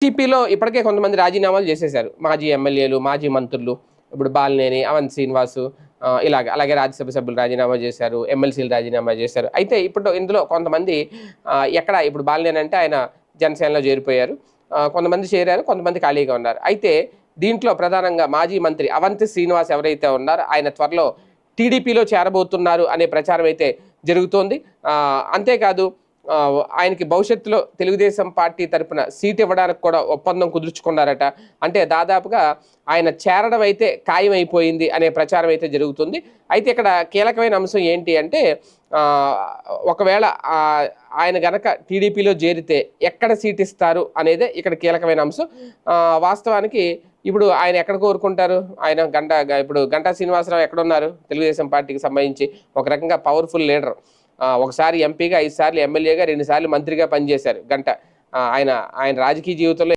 వైసీపీలో ఇప్పటికే కొంతమంది రాజీనామాలు చేసేశారు. మాజీ ఎమ్మెల్యేలు, మాజీ మంత్రులు. ఇప్పుడు బాలినేని, అవంతి శ్రీనివాసు అలాగే రాజ్యసభ సభ్యులు రాజీనామా చేశారు. ఎమ్మెల్సీలు రాజీనామా చేశారు. అయితే ఇప్పుడు ఇందులో కొంతమంది ఎక్కడ ఇప్పుడు బాలినేని అంటే ఆయన జనసేనలో చేరిపోయారు. కొంతమంది చేరారు, కొంతమంది ఖాళీగా ఉన్నారు. అయితే దీంట్లో ప్రధానంగా మాజీ మంత్రి అవంతి శ్రీనివాస్ ఎవరైతే ఉన్నారో ఆయన త్వరలో టీడీపీలో చేరబోతున్నారు అనే ప్రచారం అయితే జరుగుతోంది. అంతేకాదు ఆయనకి భవిష్యత్తులో తెలుగుదేశం పార్టీ తరపున సీట్ ఇవ్వడానికి కూడా ఒప్పందం కుదుర్చుకున్నారట. అంటే దాదాపుగా ఆయన చేరడం అయితే ఖాయమైపోయింది అనే ప్రచారం అయితే జరుగుతుంది. అయితే ఇక్కడ కీలకమైన అంశం ఏంటి అంటే ఒకవేళ ఆయన గనక టీడీపీలో చేరితే ఎక్కడ సీట్ ఇస్తారు అనేదే ఇక్కడ కీలకమైన అంశం. వాస్తవానికి ఇప్పుడు ఆయన ఎక్కడ కోరుకుంటారు? ఆయన ఇప్పుడు గంటా శ్రీనివాసరావు ఎక్కడున్నారు? తెలుగుదేశం పార్టీకి సంబంధించి ఒక రకంగా పవర్ఫుల్ లీడర్. ఒకసారి ఎంపీగా, 5 సార్లు ఎమ్మెల్యేగా, 2 సార్లు మంత్రిగా పనిచేశారు గంట. ఆయన రాజకీయ జీవితంలో